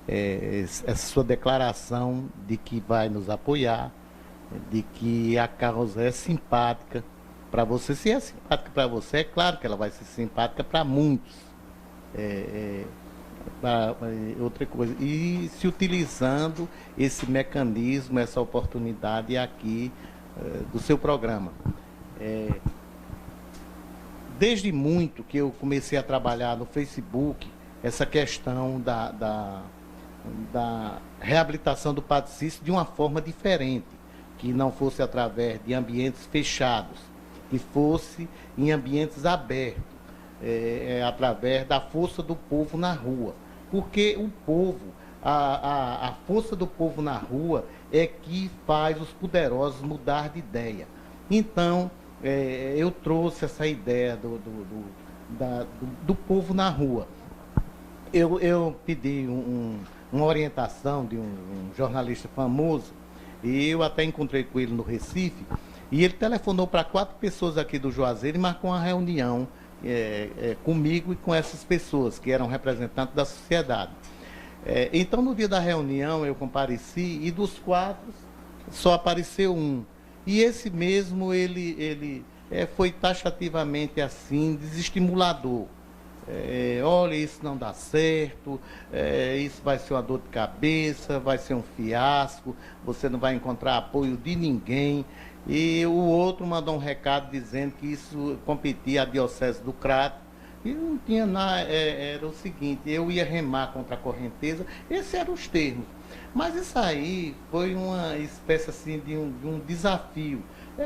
essa sua declaração de que vai nos apoiar, de que a causa é simpática para você. Se é simpática para você, é claro que ela vai ser simpática para muitos. Outra coisa, e se utilizando esse mecanismo, essa oportunidade aqui do seu programa. Desde muito que eu comecei a trabalhar no Facebook, essa questão da reabilitação do Padre Cícero de uma forma diferente, que não fosse através de ambientes fechados, que fosse em ambientes abertos, através da força do povo na rua. Porque o povo, a força do povo na rua é que faz os poderosos mudar de ideia. Então, eu trouxe essa ideia do povo na rua. Eu pedi uma orientação de um jornalista famoso, e eu até encontrei com ele no Recife, e ele telefonou para 4 pessoas aqui do Juazeiro e marcou uma reunião comigo e com essas pessoas, que eram representantes da sociedade. Então, no dia da reunião, eu compareci, e dos 4, só apareceu um. E esse mesmo, ele foi taxativamente assim, desestimulador. Olha, isso não dá certo, isso vai ser uma dor de cabeça, vai ser um fiasco, você não vai encontrar apoio de ninguém. E o outro mandou um recado dizendo que isso competia à Diocese do Crato. E não tinha nada, era o seguinte, eu ia remar contra a correnteza, esses eram os termos. Mas isso aí foi uma espécie assim de um desafio.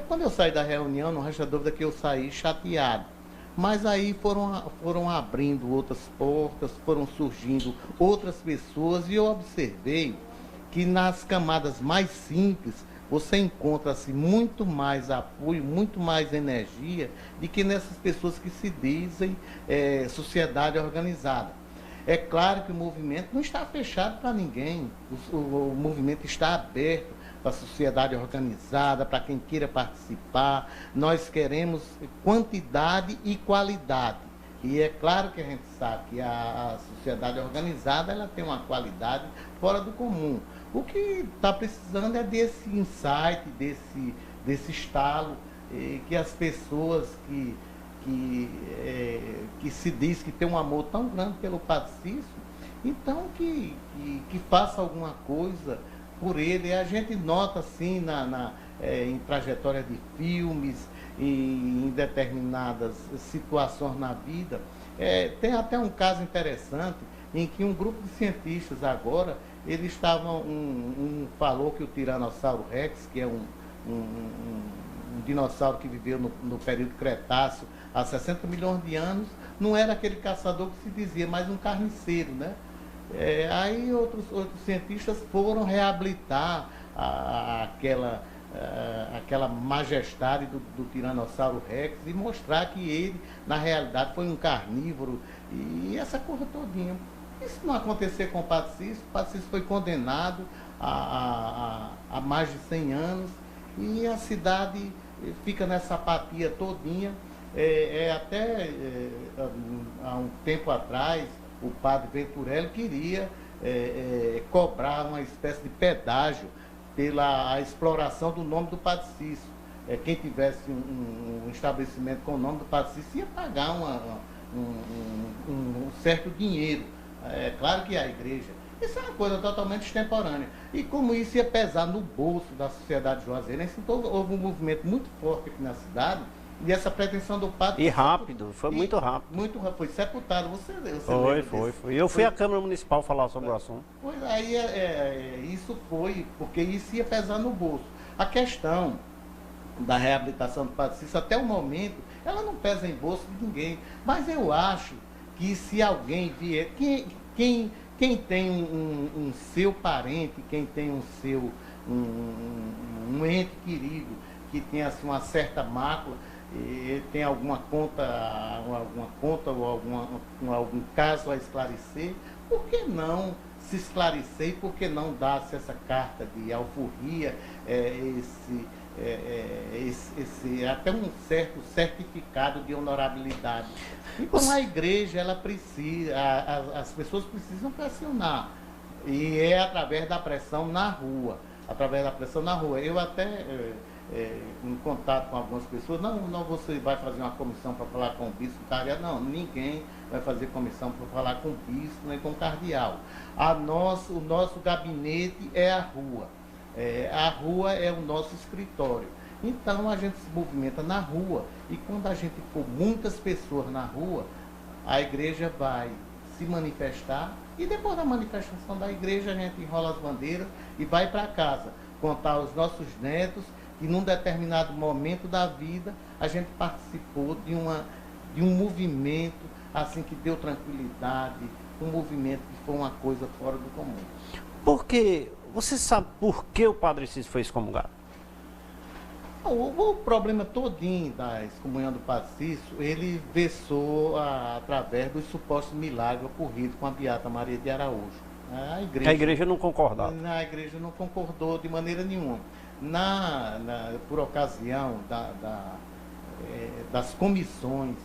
Quando eu saí da reunião, não resta dúvida que eu saí chateado. Mas aí foram abrindo outras portas, foram surgindo outras pessoas, e eu observei que nas camadas mais simples você encontra assim, muito mais apoio, muito mais energia do que nessas pessoas que se dizem sociedade organizada. É claro que o movimento não está fechado para ninguém, o movimento está aberto para a sociedade organizada, para quem queira participar. Nós queremos quantidade e qualidade. E é claro que a gente sabe que a sociedade organizada ela tem uma qualidade fora do comum. O que está precisando é desse insight, desse estalo, que as pessoas que se diz que tem um amor tão grande pelo Padre Cícero, então que faça alguma coisa por ele. A gente nota assim em trajetória de filmes, em determinadas situações na vida. Tem até um caso interessante em que um grupo de cientistas agora, eles estavam, falou que o Tiranossauro Rex, que é um dinossauro que viveu no período Cretáceo, há 60 milhões de anos, não era aquele caçador que se dizia, mas um carniceiro, né? Aí outros cientistas foram reabilitar aquela majestade do Tiranossauro Rex e mostrar que ele, na realidade, foi um carnívoro e essa coisa todinha. E se não acontecer com o Padre Cícero foi condenado a mais de 100 anos e a cidade fica nessa apatia todinha. Até há um tempo atrás, o padre Venturelli queria cobrar uma espécie de pedágio pela exploração do nome do Padre Cícero. Quem tivesse um estabelecimento com o nome do Padre Cícero ia pagar um certo dinheiro. É claro que a igreja. Isso é uma coisa totalmente extemporânea. E como isso ia pesar no bolso da sociedade juazeirense, então houve um movimento muito forte aqui na cidade, e essa pretensão do padre... E rápido, foi muito rápido. Muito rápido, foi sepultado. Você Foi. Eu fui à Câmara Municipal falar sobre o assunto. Pois aí, isso foi, porque isso ia pesar no bolso. A questão da reabilitação do Padre Cícero, até o momento, ela não pesa em bolso de ninguém. Mas eu acho que se alguém vier... Quem tem um seu parente, quem tem um ente querido, que tem assim, uma certa mácula, tem alguma conta ou algum caso a esclarecer, por que não se esclarecer e por que não dar-se essa carta de alforria, até um certo certificado de honorabilidade? Então a igreja, ela precisa, as pessoas precisam pressionar, e é através da pressão na rua, Eu até, em contato com algumas pessoas, não você vai fazer uma comissão para falar com o bispo cardeal, não, ninguém vai fazer comissão para falar com o bispo nem com o cardeal. O nosso gabinete é a rua. A rua é o nosso escritório. Então a gente se movimenta na rua, e quando a gente for muitas pessoas na rua, a igreja vai se manifestar, e depois da manifestação da igreja a gente enrola as bandeiras e vai para casa, contar aos nossos netos que num determinado momento da vida a gente participou de um movimento assim que deu tranquilidade, um movimento que foi uma coisa fora do comum. Porque você sabe por que o Padre Cícero foi excomungado? O problema todinho da excomunhão do Padre Cícero, ele versou através dos supostos milagres ocorridos com a Beata Maria de Araújo. A igreja não concordava. A igreja não concordou de maneira nenhuma. Por ocasião das comissões,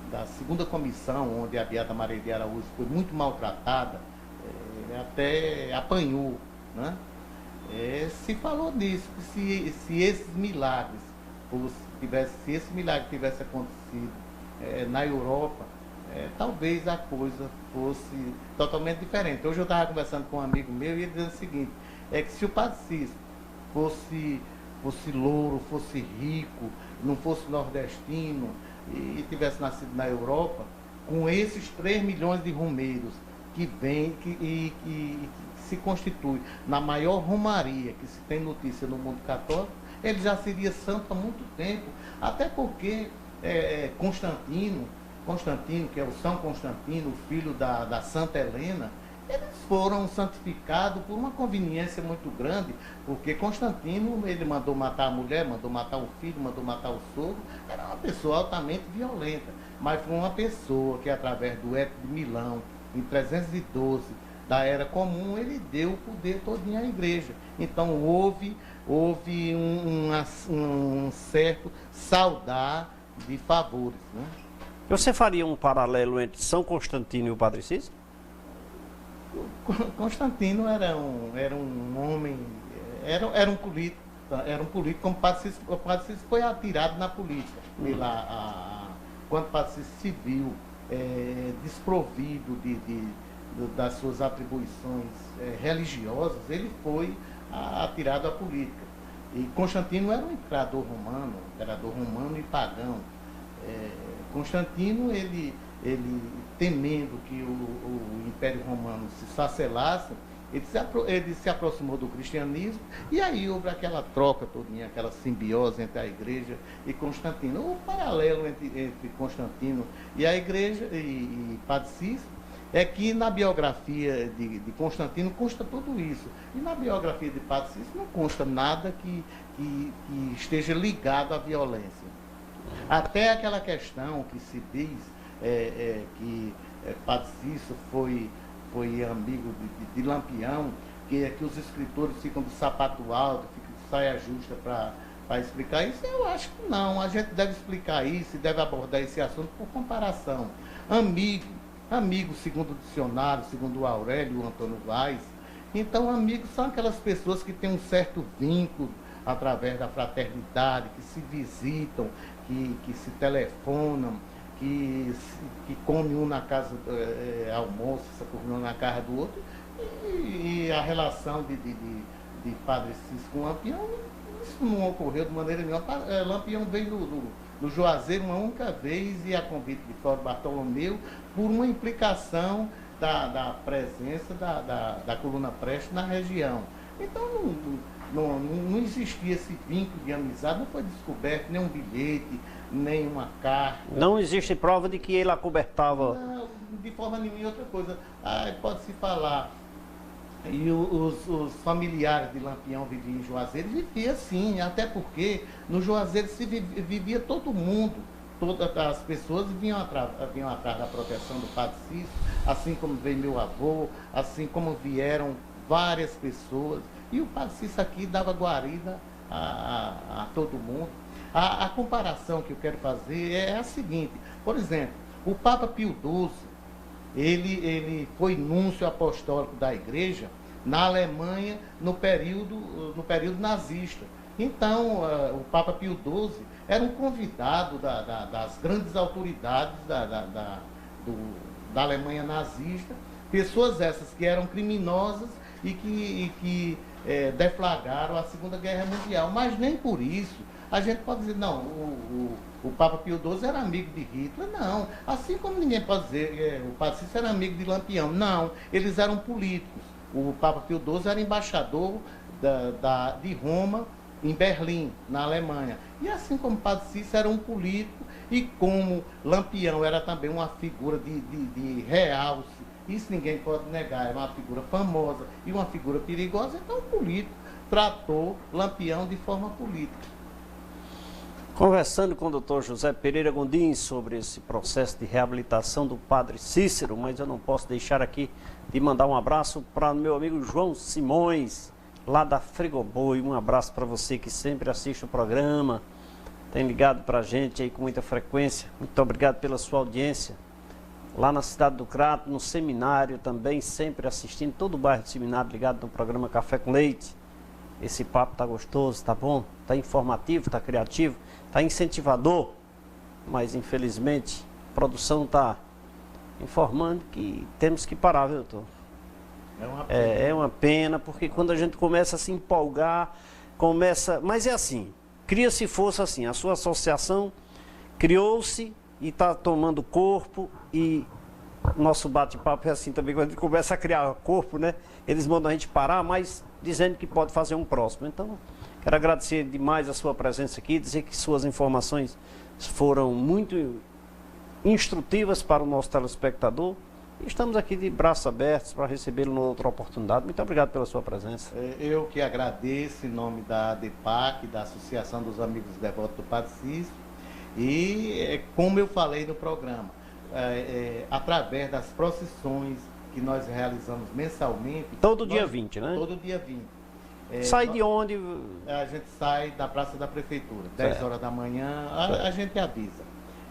da segunda comissão, onde a Beata Maria de Araújo foi muito maltratada, até apanhou, né? Se falou disso, que se esse milagre tivesse acontecido na Europa, talvez a coisa fosse totalmente diferente. Hoje eu estava conversando com um amigo meu e ele dizendo o seguinte, que se o Padre Cícero fosse louro, fosse rico, não fosse nordestino e tivesse nascido na Europa, com esses 3 milhões de romeiros que vêm e se constitui na maior romaria que se tem notícia no mundo católico, ele já seria santo há muito tempo, até porque Constantino, que é o São Constantino, filho da Santa Helena, eles foram santificados por uma conveniência muito grande, porque Constantino, ele mandou matar a mulher, mandou matar o filho, mandou matar o sogro, era uma pessoa altamente violenta, mas foi uma pessoa que através do Édito de Milão, em 312, da Era Comum, ele deu o poder todinho à igreja. Então houve um certo saudar de favores, né? Você faria um paralelo entre São Constantino e o Padre Cícero? Constantino era um homem, era um político, como o Padre Cícero foi atirado na política. Quando o Padre Cícero se viu desprovido das suas atribuições religiosas, ele foi atirado à política. E Constantino era um imperador romano e pagão. Constantino, ele temendo que o Império Romano se esfacelasse, ele se aproximou do cristianismo, e aí houve aquela troca todinha, aquela simbiose entre a igreja e Constantino. O paralelo entre Constantino e a igreja e Padre Cícero é que na biografia de Constantino consta tudo isso. E na biografia de Padre Cícero não consta nada que esteja ligado à violência. Até aquela questão que se diz que Padre Cícero foi amigo de Lampião, que os escritores ficam de sapato alto, ficam de saia justa para explicar isso. Eu acho que não. A gente deve explicar isso e deve abordar esse assunto por comparação. Amigo, segundo o dicionário, segundo o Aurélio, o Antônio Vaz. Então, amigos são aquelas pessoas que têm um certo vínculo através da fraternidade, que se visitam, que se telefonam, que come um na casa, almoça, come um na casa do outro, e a relação de Padre Cícero com Lampião, isso não ocorreu de maneira nenhuma. Lampião veio no Juazeiro uma única vez e a convite de Flávio Bartolomeu por uma implicação da presença da coluna Prestes na região. Então não existia esse vínculo de amizade, não foi descoberto nem um bilhete, nem uma carta. Não existe prova de que ele acobertava. Não, de forma nenhuma. Outra coisa, pode-se falar. E os familiares de Lampião viviam em Juazeiro, viviam sim, até porque no Juazeiro se vivia todo mundo, todas as pessoas vinham atrás da proteção do Padre Cícero, assim como veio meu avô, assim como vieram várias pessoas, e o Padre Cícero aqui dava guarida a todo mundo. A comparação que eu quero fazer é a seguinte: por exemplo, o Papa Pio XII, ele foi núncio apostólico da Igreja na Alemanha no período nazista. Então, o Papa Pio XII era um convidado das grandes autoridades da Alemanha nazista, pessoas essas que eram criminosas e que deflagraram a Segunda Guerra Mundial. Mas nem por isso a gente pode dizer, não, o Papa Pio XII era amigo de Hitler. Não. Assim como ninguém pode dizer o Padre Cícero era amigo de Lampião. Não, eles eram políticos. O Papa Pio XII era embaixador de Roma em Berlim, na Alemanha. E assim como o Padre Cícero era um político, e como Lampião era também uma figura de realce, isso ninguém pode negar, era uma figura famosa e uma figura perigosa, então o político tratou Lampião de forma política. Conversando com o Dr. José Pereira Gondim sobre esse processo de reabilitação do Padre Cícero, mas eu não posso deixar aqui de mandar um abraço para o meu amigo João Simões, lá da Frigoboi. Um abraço para você que sempre assiste o programa, tem ligado para a gente aí com muita frequência. Muito obrigado pela sua audiência. Lá na cidade do Crato, no seminário também, sempre assistindo, todo o bairro do seminário ligado no programa Café com Leite. Esse papo tá gostoso, tá bom, tá informativo, tá criativo, tá incentivador, mas infelizmente a produção tá informando que temos que parar, viu, doutor? É uma pena, porque quando a gente começa a se empolgar, mas é assim, cria-se força assim, a sua associação criou-se e está tomando corpo, e nosso bate-papo é assim também, quando a gente começa a criar corpo, né? Eles mandam a gente parar, mas dizendo que pode fazer um próximo. Então, quero agradecer demais a sua presença aqui, dizer que suas informações foram muito instrutivas para o nosso telespectador. E estamos aqui de braços abertos para recebê-lo numa outra oportunidade. Muito obrigado pela sua presença. Eu que agradeço em nome da ADEPAC, da Associação dos Amigos Devotos do Padre Cícero. E, como eu falei no programa, através das procissões que nós realizamos mensalmente... Todo dia 20, né? Todo dia 20. Sai de onde? A gente sai da Praça da Prefeitura, 10 horas da manhã, a gente avisa.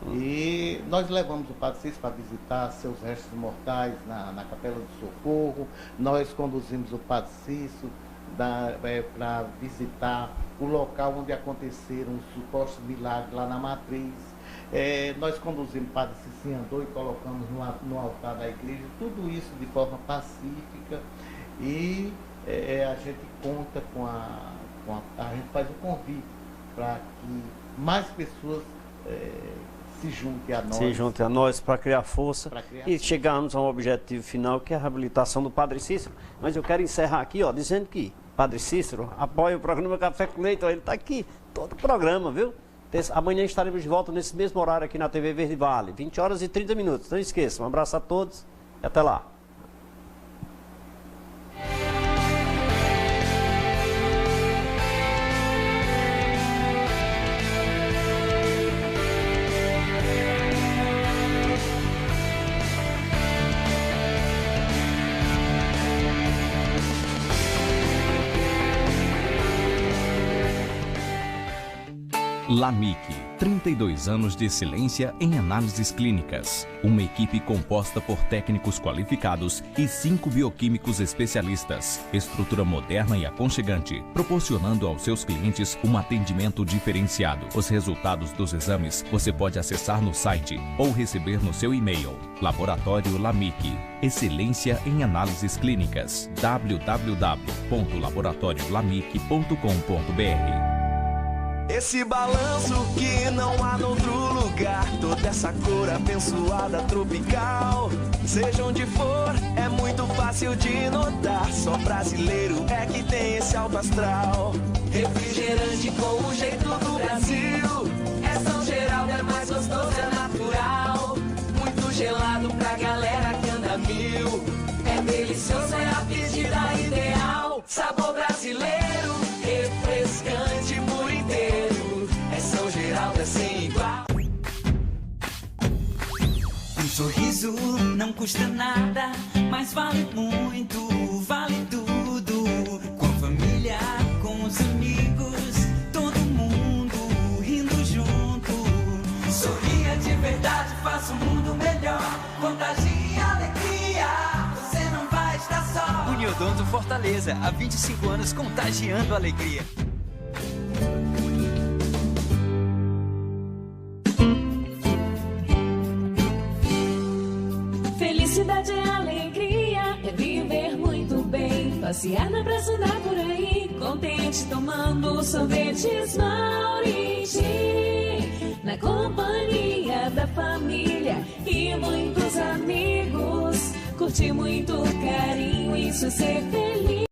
E nós levamos o Padre Cícero para visitar seus restos mortais na Capela do Socorro. Nós conduzimos o Padre Cícero para visitar o local onde aconteceram os supostos milagres lá na Matriz. Nós conduzimos o Padre Cícero, andou e colocamos no altar da igreja, tudo isso de forma pacífica, e a gente conta a gente faz o convite para que mais pessoas se juntem a nós para criar força e chegarmos a um objetivo final, que é a reabilitação do Padre Cícero. Mas eu quero encerrar aqui, dizendo que Padre Cícero apoia o programa Café com Leite. Ele está aqui, todo o programa, viu? Amanhã estaremos de volta nesse mesmo horário aqui na TV Verde Vale, 20 horas e 30 minutos. Não esqueçam, um abraço a todos e até lá. LAMIC, 32 anos de excelência em análises clínicas. Uma equipe composta por técnicos qualificados e 5 bioquímicos especialistas. Estrutura moderna e aconchegante, proporcionando aos seus clientes um atendimento diferenciado. Os resultados dos exames você pode acessar no site ou receber no seu e-mail. Laboratório LAMIC, excelência em análises clínicas. www.laboratoriolamic.com.br. Esse balanço que não há noutro lugar, toda essa cor abençoada tropical. Seja onde for, é muito fácil de notar. Só brasileiro é que tem esse alto astral. Refrigerante com o jeito do Brasil. É São Geraldo, é mais gostoso, é natural. Muito gelado pra galera que anda mil. É delicioso, é a pedida ideal. Sabor brasileiro, refrescante por inteiro. É São Geraldo, é sem igual. Um sorriso não custa nada, mas vale muito, vale tudo. Com a família, com os amigos, todo mundo rindo junto. Sorria de verdade, faça o mundo melhor. Contagie a alegria, você não vai estar só. Uniodonto Fortaleza, há 25 anos contagiando a alegria. Felicidade é alegria, é viver muito bem. Passear na praça, andar por aí, contente tomando sorvetes Mauriti. Na companhia da família e muitos amigos. Curtir muito carinho, isso é ser feliz.